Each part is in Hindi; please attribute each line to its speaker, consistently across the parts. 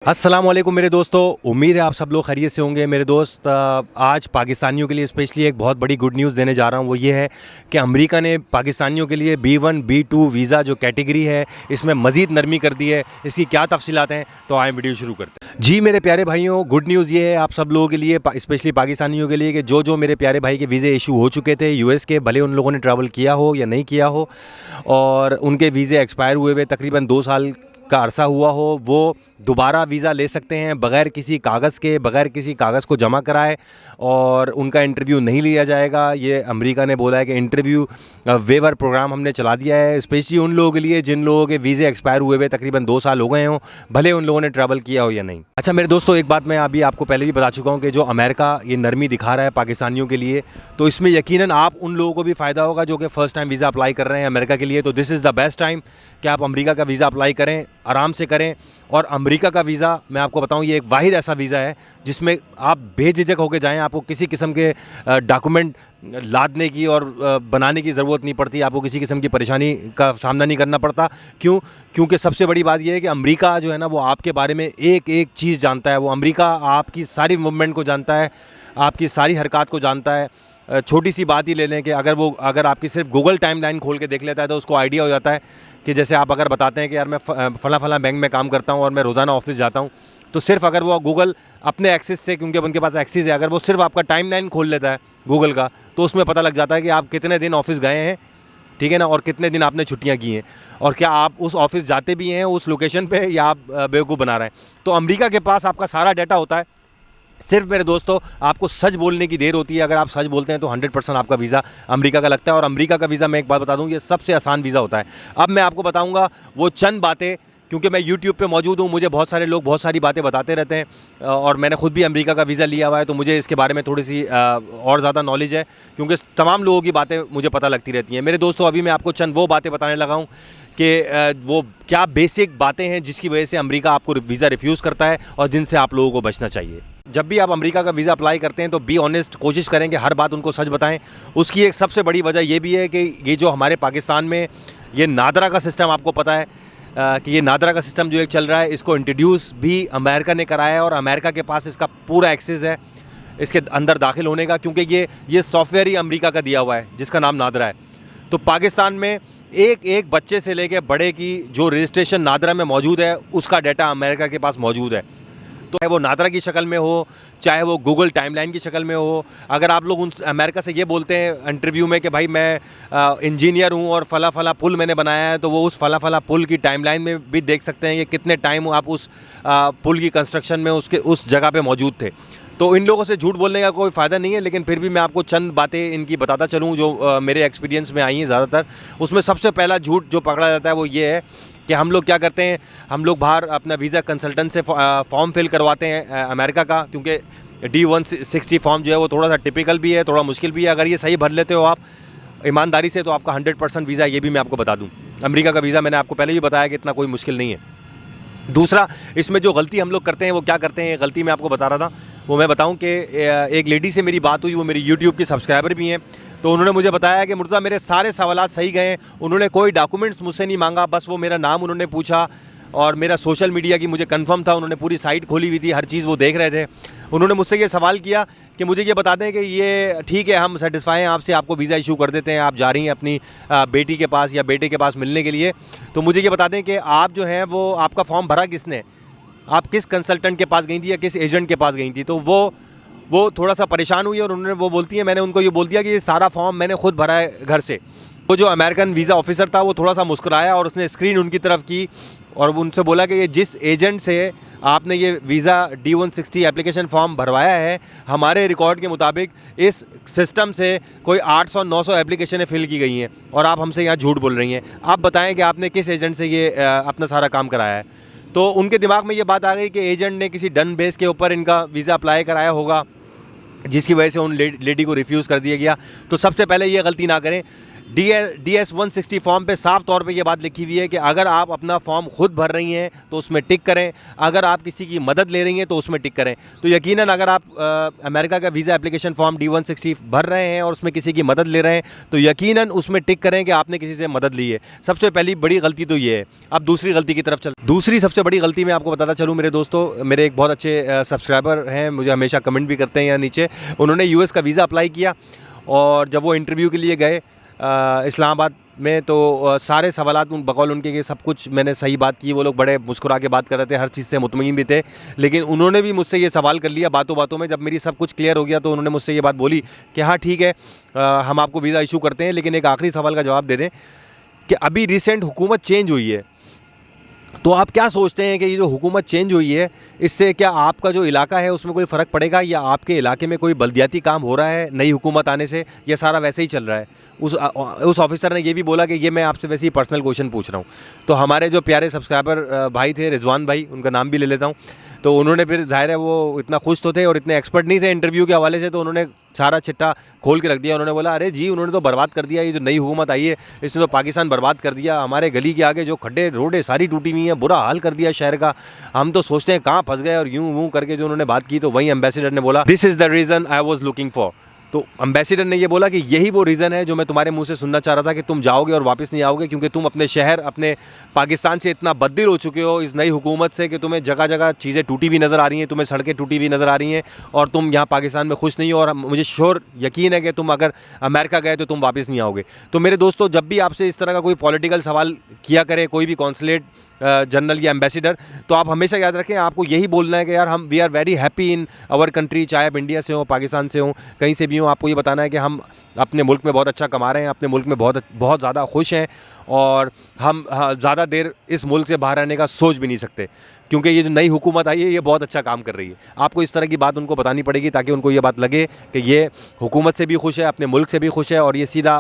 Speaker 1: अस्सलाम वालेकुम मेरे दोस्तों। उम्मीद है आप सब लोग खैरियत से होंगे। मेरे दोस्त, आज पाकिस्तानियों के लिए स्पेशली एक बहुत बड़ी गुड न्यूज़ देने जा रहा हूँ। वो ये है कि अमेरिका ने पाकिस्तानियों के लिए B1 B2 वीज़ा जो कैटेगरी है इसमें मज़ीद नरमी कर दी है। इसकी क्या तफसीलात हैं, तो आए वीडियो शुरू करते हैं। जी मेरे प्यारे भाइयों, गुड न्यूज़ ये है आप सब लोगों के लिए, स्पेशली पाकिस्तानियों के लिए, कि जो मेरे प्यारे भाई के वीज़े इशू हो चुके थे US के, भले उन लोगों ने ट्रैवल किया हो या नहीं किया हो और उनके वीज़े एक्सपायर हुए तकरीबन 2 साल का अरसा हुआ हो, वो दोबारा वीज़ा ले सकते हैं बग़ैर किसी कागज़ के, बग़ैर किसी कागज़ को जमा कराए, और उनका इंटरव्यू नहीं लिया जाएगा। ये अमेरिका ने बोला है कि इंटरव्यू वेवर प्रोग्राम हमने चला दिया है स्पेशली उन लोगों के लिए जिन लोगों के वीज़े एक्सपायर हुए तकरीबन 2 साल हो गए हों, भले उन लोगों ने ट्रैवल किया हो या नहीं। अच्छा मेरे दोस्तों, एक बात मैं अभी आपको पहले भी बता चुका हूँ कि जो अमेरिका ये नरमी दिखा रहा है पाकिस्तानियों के लिए, तो इसमें यकीनन आप उन लोगों को भी फ़ायदा होगा जो कि फ़र्स्ट टाइम वीज़ा अप्लाई कर रहे हैं अमेरिका के लिए। तो this is the best time कि आप अमेरिका का वीज़ा अप्लाई करें, आराम से करें। और अमेरिका का वीज़ा मैं आपको बताऊं, ये एक वाहिद ऐसा वीज़ा है जिसमें आप बेझिझक होकर जाएं, आपको किसी किस्म के डॉक्यूमेंट लादने की और बनाने की ज़रूरत नहीं पड़ती, आपको किसी किस्म की परेशानी का सामना नहीं करना पड़ता। क्योंकि सबसे बड़ी बात यह है कि अमेरिका जो है ना, वो आपके बारे में एक एक चीज़ जानता है। वो अमेरिका आपकी सारी मूवमेंट को जानता है, आपकी सारी हरकत को जानता है। छोटी सी बात ही ले लें कि अगर आपकी सिर्फ गूगल टाइमलाइन खोल के देख लेता है तो उसको आइडिया हो जाता है कि जैसे आप अगर बताते हैं कि यार मैं फ़ला बैंक में काम करता हूँ और मैं रोज़ाना ऑफिस जाता हूँ, तो सिर्फ अगर वो गूगल अपने एक्सेस से, क्योंकि उनके पास एक्सेस है, अगर वो सिर्फ आपका टाइमलाइन खोल लेता है गूगल का, तो उसमें पता लग जाता है कि आप कितने दिन ऑफिस गए हैं, ठीक है ना, और कितने दिन आपने छुट्टियाँ की हैं, और क्या आप उस ऑफिस जाते भी हैं उस लोकेशन पे, या आप बेवकूफ़ बना रहे हैं। तो अमेरिका के पास आपका सारा डाटा होता है। सिर्फ मेरे दोस्तों आपको सच बोलने की देर होती है। अगर आप सच बोलते हैं तो 100% आपका वीज़ा अमेरिका का लगता है। और अमेरिका का वीज़ा, मैं एक बात बता दूं, ये सबसे आसान वीज़ा होता है। अब मैं आपको बताऊंगा वो चंद बातें, क्योंकि मैं YouTube पे मौजूद हूँ, मुझे बहुत सारे लोग बहुत सारी बातें बताते रहते हैं और मैंने खुद भी अमेरिका का वीज़ा लिया हुआ है, तो मुझे इसके बारे में थोड़ी सी और ज़्यादा नॉलेज है, क्योंकि तमाम लोगों की बातें मुझे पता लगती रहती हैं। मेरे दोस्तों, अभी मैं आपको चंद वो बातें बताने लगा हूँ कि वो क्या बेसिक बातें हैं जिसकी वजह से अमेरिका आपको वीज़ा रिफ्यूज़ करता है और जिनसे आप लोगों को बचना चाहिए। जब भी आप अमेरिका का वीज़ा अप्लाई करते हैं तो बी ऑनेस्ट, कोशिश करें कि हर बात उनको सच बताएं। उसकी एक सबसे बड़ी वजह ये भी है कि ये जो हमारे पाकिस्तान में ये नादरा का सिस्टम, आपको पता है कि ये नादरा का सिस्टम जो एक चल रहा है, इसको इंट्रोड्यूस भी अमेरिका ने कराया है और अमेरिका के पास इसका पूरा एक्सेस है इसके अंदर दाखिल होने का, क्योंकि ये सॉफ्टवेयर ही अमेरिका का दिया हुआ है जिसका नाम नादरा है। तो पाकिस्तान में एक एक बच्चे से लेकर बड़े की जो रजिस्ट्रेशन नादरा में मौजूद है, उसका डाटा अमेरिका के पास मौजूद है। तो चाहे वो नादरा की शक्ल में हो, चाहे वो गूगल टाइमलाइन की शक्ल में हो। अगर आप लोग उन अमेरिका से ये बोलते हैं इंटरव्यू में कि भाई मैं इंजीनियर हूँ और फ़ला फ़ला पुल मैंने बनाया है, तो वो उस फ़ला फ़ला पुल की टाइमलाइन में भी देख सकते हैं कि कितने टाइम आप उस पुल की कंस्ट्रक्शन में उस जगह पे मौजूद थे। तो इन लोगों से झूठ बोलने का कोई फ़ायदा नहीं है, लेकिन फिर भी मैं आपको चंद बातें इनकी बताता चलूँ जो मेरे एक्सपीरियंस में आई हैं ज़्यादातर। उसमें सबसे पहला झूठ जो पकड़ा जाता है वो ये है कि हम लोग क्या करते हैं, हम लोग बाहर अपना वीज़ा कंसल्टेंट से फॉर्म फिल करवाते हैं अमेरिका का, क्योंकि D160 फॉर्म जो है वो थोड़ा सा टिपिकल भी है, थोड़ा मुश्किल भी है। अगर ये सही भर लेते हो आप ईमानदारी से, तो आपका 100% वीज़ा, ये भी मैं आपको बता दूँ, अमेरिका का वीज़ा मैंने आपको पहले भी बताया कि इतना कोई मुश्किल नहीं है। दूसरा, इसमें जो गलती हम लोग करते हैं वो क्या करते हैं, गलती मैं आपको बता रहा था, वो मैं बताऊं कि एक लेडी से मेरी बात हुई, वो मेरी YouTube की सब्सक्राइबर भी हैं। तो उन्होंने मुझे बताया कि मुर्तज़ा मेरे सारे सवालात सही गए हैं, उन्होंने कोई डॉक्यूमेंट्स मुझसे नहीं मांगा, बस वो मेरा नाम उन्होंने पूछा और मेरा सोशल मीडिया की मुझे कंफर्म था, उन्होंने पूरी साइट खोली हुई थी, हर चीज़ वो देख रहे थे। उन्होंने मुझसे ये सवाल किया कि मुझे ये बता दें कि ये ठीक है, हम सेटिस्फाई हैं आपसे, आपको वीज़ा इशू कर देते हैं, आप जा रही हैं अपनी बेटी के पास या बेटे के पास मिलने के लिए, तो मुझे ये बता दें कि आप जो हैं वो आपका फॉर्म भरा किसने, आप किस कंसल्टेंट के पास गई थी या किस एजेंट के पास गई थी। तो वो थोड़ा सा परेशान हुई और उन्होंने वो बोलती है, मैंने उनको ये बोल दिया कि ये सारा फॉर्म मैंने खुद भरा है घर से। वो जो अमेरिकन वीज़ा ऑफिसर था वो थोड़ा सा मुस्कुराया और उसने स्क्रीन उनकी तरफ की और उनसे बोला कि ये जिस एजेंट से आपने ये वीज़ा D160 एप्लीकेशन फॉर्म भरवाया है, हमारे रिकॉर्ड के मुताबिक इस सिस्टम से कोई 800-900 एप्लीकेशनें फ़िल की गई हैं और आप हमसे यहाँ झूठ बोल रही हैं। आप बताएं कि आपने किस एजेंट से ये अपना सारा काम कराया है। तो उनके दिमाग में ये बात आ गई कि एजेंट ने किसी डन बेस के ऊपर इनका वीज़ा अप्लाई कराया होगा, जिसकी वजह से उन लेडी को रिफ्यूज़ कर दिया गया। तो सबसे पहले ये गलती ना करें। DS-160 फॉर्म पे साफ तौर पे ये बात लिखी हुई है कि अगर आप अपना फॉर्म खुद भर रही हैं तो उसमें टिक करें, अगर आप किसी की मदद ले रही हैं तो उसमें टिक करें। तो यकीनन अगर आप अमेरिका का वीज़ा एप्लीकेशन फॉर्म D-160 भर रहे हैं और उसमें किसी की मदद ले रहे हैं तो यकीनन उसमें टिक करें कि आपने किसी से मदद ली है। सबसे पहली बड़ी गलती तो ये है। अब दूसरी गलती की तरफ दूसरी सबसे बड़ी गलती मैं आपको बताता चलूँ मेरे दोस्तों, मेरे एक बहुत अच्छे सब्सक्राइबर हैं, मुझे हमेशा कमेंट भी करते हैं यहाँ नीचे। उन्होंने US का वीज़ा अप्लाई किया और जब वो इंटरव्यू के लिए गए इस्लामाबाद में तो सारे सवालात बकौल उनके कि सब कुछ मैंने सही बात की, वो लोग बड़े मुस्कुरा के बात कर रहे थे, हर चीज़ से मुतमईन भी थे। लेकिन उन्होंने भी मुझसे ये सवाल कर लिया बातों बातों में, जब मेरी सब कुछ क्लियर हो गया तो उन्होंने मुझसे ये बात बोली कि हाँ ठीक है हम आपको वीज़ा इशू करते हैं, लेकिन एक आखिरी सवाल का जवाब दे दें कि अभी रिसेंट हुकूमत चेंज हुई है, तो आप क्या सोचते हैं कि ये जो हुकूमत चेंज हुई है इससे क्या आपका जो इलाका है उसमें कोई फ़र्क पड़ेगा, या आपके इलाके में कोई बल्दियाती काम हो रहा है नई हुकूमत आने से, या सारा वैसे ही चल रहा है? उस ऑफिसर ने ये भी बोला कि ये मैं आपसे वैसे ही पर्सनल क्वेश्चन पूछ रहा हूँ। तो हमारे जो प्यारे सब्सक्राइबर भाई थे, रिजवान भाई, उनका नाम भी ले लेता हूँ, तो उन्होंने फिर जाहिर है वो इतना खुश तो थे और इतने एक्सपर्ट नहीं थे इंटरव्यू के हवाले से, तो उन्होंने सारा चिट्ठा खोल के रख दिया। उन्होंने बोला अरे जी उन्होंने तो बर्बाद कर दिया, ये जो नई हुकूमत आई है इसने तो पाकिस्तान बर्बाद कर दिया, हमारे गली के आगे जो खड्डे रोडें सारी टूटी हुई हैं, बुरा हाल कर दिया शहर का, हम तो सोचते हैं कहाँ फंस गए, और यूं वूँ करके जो उन्होंने बात की। तो वहीं एम्बेसडर ने बोला this is the reason I was looking for. तो एम्बेसडर ने ये बोला कि यही वो रीज़न है जो मैं तुम्हारे मुंह से सुनना चाह रहा था कि तुम जाओगे और वापस नहीं आओगे, क्योंकि तुम अपने शहर, अपने पाकिस्तान से इतना बददिल हो चुके हो इस नई हुकूमत से कि तुम्हें जगह जगह चीज़ें टूटी हुई नज़र आ रही हैं, तुम्हें सड़कें टूटी हुई नज़र आ रही हैं और तुम यहाँ पाकिस्तान में खुश नहीं हो, और मुझे श्योर यकीन है कि तुम अगर अमेरिका गए तो तुम वापस नहीं आओगे। तो मेरे दोस्तों, जब भी आपसे इस तरह का कोई पॉलिटिकल सवाल किया करे कोई भी कॉन्सुलेट जनरल या एम्बेसडर, तो आप हमेशा याद रखें आपको यही बोलना है कि यार हम we are very happy in our country, चाहे आप इंडिया से हो, पाकिस्तान से हो, कहीं से भी हो, आपको ये बताना है कि हम अपने मुल्क में बहुत अच्छा कमा रहे हैं, अपने मुल्क में बहुत बहुत ज़्यादा खुश हैं, और हम ज़्यादा देर इस मुल्क से बाहर रहने का सोच भी नहीं सकते, क्योंकि ये जो नई हुकूमत आई है ये बहुत अच्छा काम कर रही है। आपको इस तरह की बात उनको बतानी पड़ेगी ताकि उनको ये बात लगे कि ये हुकूमत से भी खुश है, अपने मुल्क से भी खुश है, और ये सीधा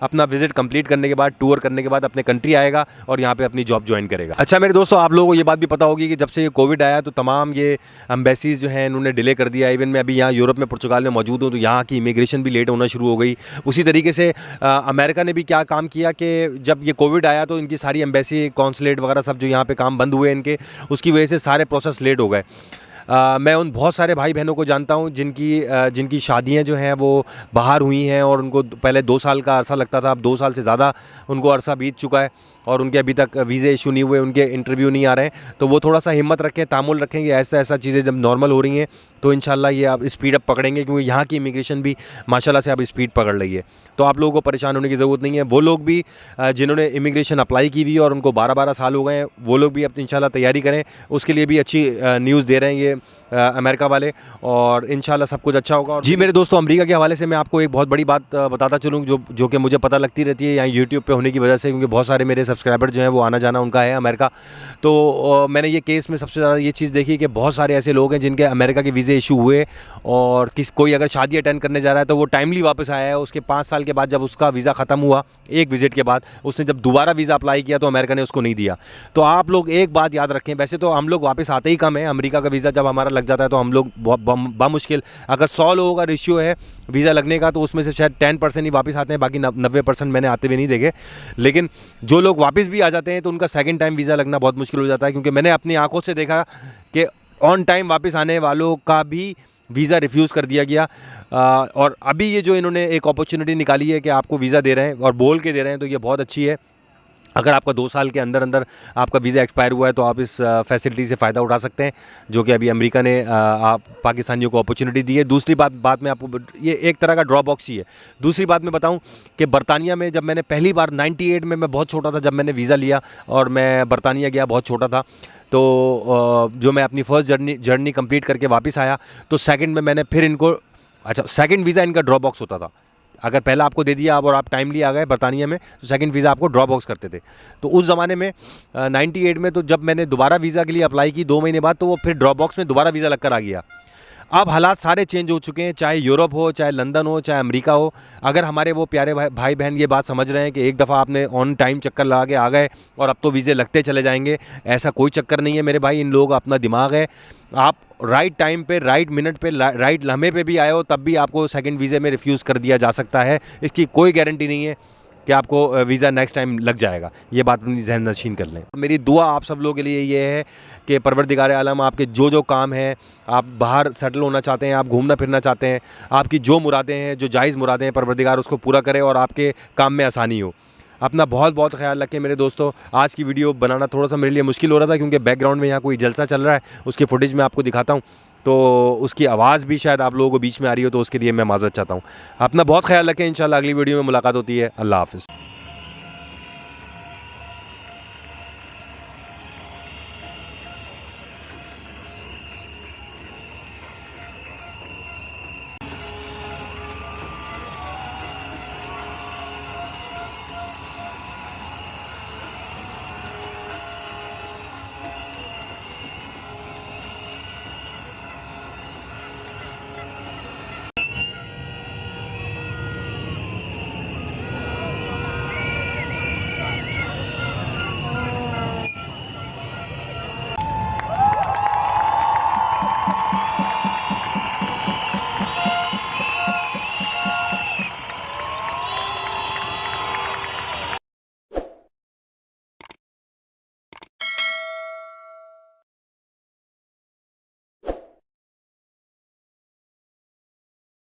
Speaker 1: अपना विज़िट कंप्लीट करने के बाद, टूर करने के बाद अपने कंट्री आएगा और यहाँ पे अपनी जॉब ज्वाइन करेगा। अच्छा मेरे दोस्तों, आप लोगों को ये बात भी पता होगी कि जब से ये कोविड आया तो तमाम ये एम्बेसीज जो हैं इन्होंने डिले कर दिया। इवन मैं अभी यहाँ यूरोप में, पुर्तगाल में मौजूद हूँ, तो यहाँ की इमिग्रेशन भी लेट होना शुरू हो गई। उसी तरीके से अमेरिका ने भी क्या काम किया कि जब ये कोविड आया तो इनकी सारी एम्बेसी, कॉन्सुलेट वगैरह सब जो यहाँ पे काम बंद हुए इनके, उसकी वजह से सारे प्रोसेस लेट हो गए। मैं उन बहुत सारे भाई बहनों को जानता हूँ जिनकी शादियाँ जो हैं वो बाहर हुई हैं, और उनको पहले 2 साल का अरसा लगता था, अब 2 साल से ज़्यादा उनको अरसा बीत चुका है और उनके अभी तक वीज़े इशू नहीं हुए, उनके इंटरव्यू नहीं आ रहे हैं। तो वो थोड़ा सा हिम्मत रखें, तामुल रखें, कि ऐसा चीज़ें जब नॉर्मल हो रही हैं तो इंशाल्लाह ये आप स्पीड अप पकड़ेंगे, क्योंकि यहाँ की इमिग्रेशन भी माशाल्लाह से अब स्पीड पकड़ रही है। तो आप लोगों को परेशान होने की ज़रूरत नहीं है। वो लोग भी जिन्होंने इमिग्रेशन अप्लाई की हुई है और उनको 12-12 साल हो गए हैं, वो लोग भी अपनी इंशाल्लाह तैयारी करें, उसके लिए भी अच्छी न्यूज़ दे रहे हैं ये अमेरिका वाले, और इंशाल्लाह सब कुछ अच्छा होगा। जी मेरे दोस्तों, अमेरिका के हवाले से मैं आपको एक बहुत बड़ी बात बताता चलूँ जो कि मुझे पता लगती रहती है यहाँ यूट्यूब पे होने की वजह से, क्योंकि बहुत सारे मेरे सब्सक्राइबर जो हैं वो आना जाना उनका है अमेरिका। तो मैंने ये केस में सबसे ज़्यादा ये चीज़ देखी कि बहुत सारे ऐसे लोग हैं जिनके अमेरिका के वीज़े इशू हुए, और कोई अगर शादी अटेंड करने जा रहा है तो वो टाइमली वापस आया है, उसके 5 साल के बाद जब उसका वीज़ा ख़त्म हुआ, एक विज़िट के बाद उसने जब दोबारा वीज़ा अप्लाई किया तो अमेरिका ने उसको नहीं दिया। तो आप लोग एक बात याद रखें, वैसे तो हम लोग वापस आते ही कम है, अमेरिका का वीज़ा जब हमारा लग जाता है तो हम लोग बामुश्किल, अगर 100 लोगों का रेशियो है वीज़ा लगने का तो उसमें से शायद 10% ही वापस आते हैं, बाकी 90% मैंने आते हुए नहीं देखे। लेकिन जो लोग वापस भी आ जाते हैं तो उनका सेकंड टाइम वीज़ा लगना बहुत मुश्किल हो जाता है, क्योंकि मैंने अपनी आंखों से देखा कि ऑन टाइम वापस आने वालों का भी वीज़ा रिफ्यूज़ कर दिया गया। और अभी ये जो इन्होंने एक अपॉर्चुनिटी निकाली है कि आपको वीज़ा दे रहे हैं और बोल के दे रहे हैं, तो ये बहुत अच्छी है। अगर आपका 2 साल के अंदर अंदर आपका वीज़ा एक्सपायर हुआ है तो आप इस फैसिलिटी से फ़ायदा उठा सकते हैं, जो कि अभी अमेरिका ने आप पाकिस्तानियों को अपॉर्चुनिटी दी है। दूसरी बात मैं आपको, ये एक तरह का ड्रॉ बॉक्स ही है। दूसरी बात मैं बताऊं कि बरतानिया में जब मैंने पहली बार 98 में, मैं बहुत छोटा था जब मैंने वीज़ा लिया और मैं बरतानिया गया, बहुत छोटा था, तो जो मैं अपनी फ़र्स्ट जर्नी कंप्लीट करके वापस आया तो सेकंड में मैंने फिर इनको, अच्छा सेकंड वीज़ा इनका ड्रॉ बॉक्स होता था। अगर पहला आपको दे दिया और आप टाइमली आ गए बरतानिया में तो सेकंड वीज़ा आपको ड्रॉ बॉक्स करते थे। तो उस ज़माने में 98 में तो जब मैंने दोबारा वीज़ा के लिए अप्लाई की 2 महीने बाद, तो वो फिर ड्रॉ बॉक्स में दोबारा वीज़ा लगकर आ गया। अब हालात सारे चेंज हो चुके हैं, चाहे यूरोप हो, चाहे लंदन हो, चाहे अमेरिका हो। अगर हमारे वो प्यारे भाई बहन ये बात समझ रहे हैं कि एक दफ़ा आपने ऑन टाइम चक्कर लगा के आ गए और अब तो वीज़े लगते चले जाएंगे, ऐसा कोई चक्कर नहीं है मेरे भाई। इन लोगों का अपना दिमाग है। आप राइट टाइम पे, राइट मिनट पे, राइट लम्हे पे भी आए हो, तब भी आपको सेकंड वीज़े में रिफ्यूज़ कर दिया जा सकता है। इसकी कोई गारंटी नहीं है कि आपको वीज़ा नेक्स्ट टाइम लग जाएगा। ये बात अपनी जहन नशीन कर लें। मेरी दुआ आप सब लोगों के लिए ये है कि परवरदिगार आलम आपके जो जो काम हैं, आप बाहर सेटल होना चाहते हैं, आप घूमना फिरना चाहते हैं, आपकी जो मुरादें हैं, जो जायज़ मुरादें हैं, परवरदिगार उसको पूरा करे और आपके काम में आसानी हो। अपना बहुत बहुत ख्याल रखें मेरे दोस्तों। आज की वीडियो बनाना थोड़ा सा मेरे लिए मुश्किल हो रहा था क्योंकि बैकग्राउंड में यहाँ कोई जलसा चल रहा है, उसकी फुटेज मैं आपको दिखाता हूँ, तो उसकी आवाज़ भी शायद आप लोगों को बीच में आ रही हो, तो उसके लिए मैं माज़रत चाहता हूँ। अपना बहुत ख्याल रखें। इंशाल्लाह अगली वीडियो में मुलाकात होती है। अल्लाह हाफ़िज़।